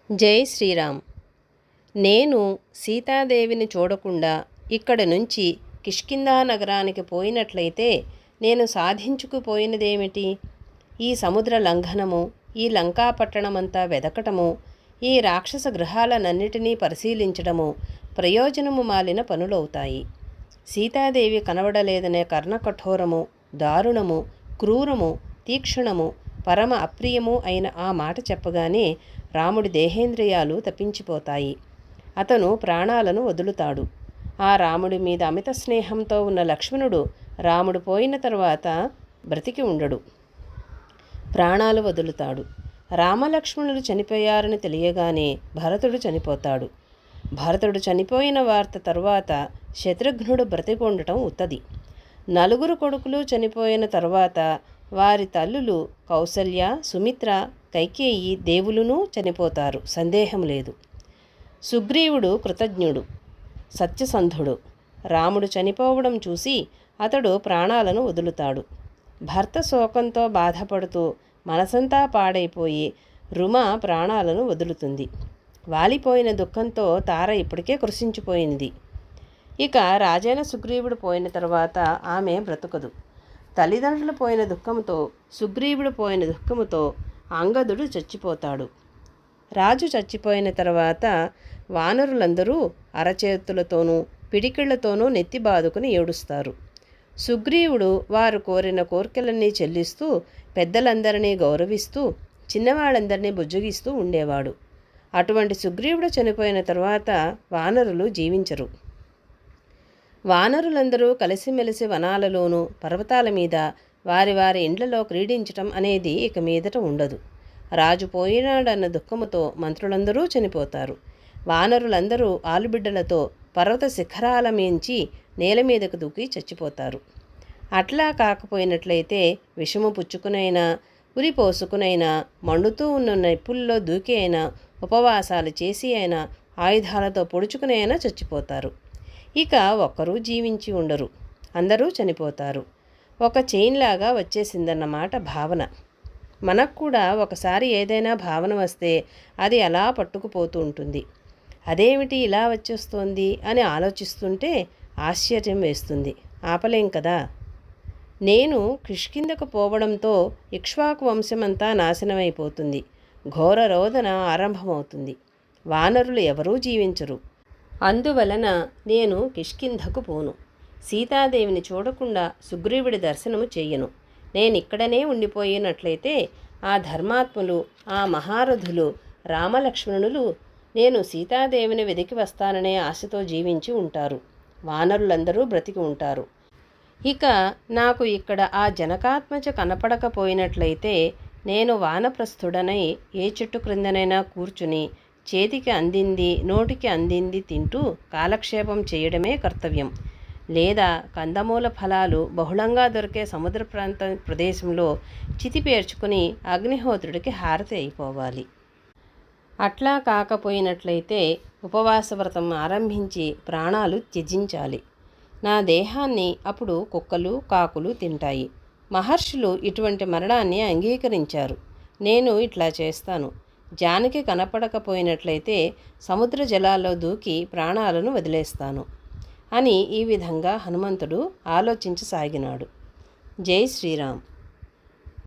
జై శ్రీరామ్. నేను సీతాదేవిని చూడకుండా ఇక్కడి నుంచి కిష్కింధా నగరానికి పోయినట్లయితే నేను సాధించుకుపోయినదేమిటి? ఈ సముద్ర లంఘనము, ఈ లంకాపట్టణమంతా వెదకటము, ఈ రాక్షస గృహాలనన్నిటినీ పరిశీలించడము ప్రయోజనము మాలిన పనులవుతాయి. సీతాదేవి కనబడలేదనే కర్ణకఠోరము, దారుణము, క్రూరము, తీక్షణము, పరమ అప్రియము అయిన ఆ మాట చెప్పగానే రాముడి దేహేంద్రియాలు తప్పించిపోతాయి. అతను ప్రాణాలను వదులుతాడు. ఆ రాముడి మీద అమిత స్నేహంతో ఉన్న లక్ష్మణుడు రాముడు పోయిన తర్వాత బ్రతికి ఉండడు, ప్రాణాలు వదులుతాడు. రామలక్ష్మణులు చనిపోయారని తెలియగానే భరతుడు చనిపోతాడు. భరతుడు చనిపోయిన వార్త తరువాత శత్రుఘ్నుడు బ్రతికి ఉండటం ఉత్తది. నలుగురు కొడుకులు చనిపోయిన తరువాత వారి తల్లులు కౌసల్య, సుమిత్ర, కైకేయి దేవులునూ చనిపోతారు, సందేహం లేదు. సుగ్రీవుడు కృతజ్ఞుడు, సత్యసంధుడు. రాముడు చనిపోవడం చూసి అతడు ప్రాణాలను వదులుతాడు. భర్త శోకంతో బాధపడుతూ మనసంతా పాడైపోయి రుమ ప్రాణాలను వదులుతుంది. వాలిపోయిన దుఃఖంతో తార ఇప్పటికే కృషించిపోయింది. ఇక రాజైన సుగ్రీవుడు పోయిన తర్వాత ఆమె బ్రతుకదు. తల్లిదండ్రులు పోయిన దుఃఖంతో, సుగ్రీవుడు పోయిన దుఃఖముతో అంగదుడు చచ్చిపోతాడు. రాజు చచ్చిపోయిన తర్వాత వానరులందరూ అరచేతులతోనూ పిడికిళ్లతోనూ నెత్తి బాదుకుని ఏడుస్తారు. సుగ్రీవుడు వారు కోరిన కోర్కెలన్నీ చెల్లిస్తూ, పెద్దలందరినీ గౌరవిస్తూ, చిన్నవాళ్ళందరినీ బుజ్జగిస్తూ ఉండేవాడు. అటువంటి సుగ్రీవుడు చనిపోయిన తర్వాత వానరులు జీవించరు. వానరులందరూ కలిసిమెలిసి వనాలలోనూ పర్వతాల మీద వారి వారి ఇండ్లలో క్రీడించటం అనేది ఇక మీదట ఉండదు. రాజు పోయినాడన్న దుఃఖముతో మంత్రులందరూ చనిపోతారు. వానరులందరూ ఆలుబిడ్డలతో పర్వత శిఖరాల మించి నేల మీదకు దూకి చచ్చిపోతారు. అట్లా కాకపోయినట్లయితే విషము పుచ్చుకునైనా, ఉరి పోసుకునైనా, మండుతూ ఉన్న నిప్పుల్లో దూకి అయినా, ఉపవాసాలు చేసి అయినా, ఆయుధాలతో పొడుచుకుని అయినా చచ్చిపోతారు. ఇక ఒక్కరూ జీవించి ఉండరు, అందరూ చనిపోతారు. ఒక చైన్లాగా వచ్చేసిందన్నమాట భావన. మనకు కూడా ఒకసారి ఏదైనా భావన వస్తే అది అలా పట్టుకుపోతూ ఉంటుంది. అదేమిటి ఇలా వచ్చేస్తోంది అని ఆలోచిస్తుంటే ఆశ్చర్యం వేస్తుంది, ఆపలేం కదా. నేను కిష్కింధకు పోవడంతో ఇక్ష్వాకు వంశమంతా నాశనమైపోతుంది. ఘోర రోదన ఆరంభమవుతుంది. వానరులు ఎవరూ జీవించరు. అందువలన నేను కిష్కింధకు పోను. సీతాదేవిని చూడకుండా సుగ్రీవుడి దర్శనము చెయ్యను. నేనిక్కడనే ఉండిపోయినట్లయితే ఆ ధర్మాత్ములు, ఆ మహారథులు, రామలక్ష్మణులు నేను సీతాదేవిని వెదికి వస్తాననే ఆశతో జీవించి ఉంటారు. వానరులందరూ బ్రతికి ఉంటారు. ఇక నాకు ఇక్కడ ఆ జనకాత్మజ కనపడకపోయినట్లయితే నేను వానప్రస్థుడనై ఏ చెట్టు క్రిందనైనా కూర్చుని చేతికి అందింది, నోటికి అందింది తింటూ కాలక్షేపం చేయడమే కర్తవ్యం. లేదా కందమూల ఫలాలు బహుళంగా దొరికే సముద్ర ప్రదేశంలో చితి పేర్చుకుని అగ్నిహోత్రుడికి హారతి అయిపోవాలి. అట్లా కాకపోయినట్లయితే ఉపవాస వ్రతం ఆరంభించి ప్రాణాలు త్యజించాలి. నా దేహాన్ని అప్పుడు కుక్కలు, కాకులు తింటాయి. మహర్షులు ఇటువంటి మరణాన్ని అంగీకరించారు. నేను ఇట్లా చేస్తాను. జానకి కనపడకపోయినట్లయితే సముద్ర జలాల్లో దూకి ప్రాణాలను వదిలేస్తాను అని ఈ విధంగా హనుమంతుడు ఆలోచించసాగినాడు. జై శ్రీరామ్.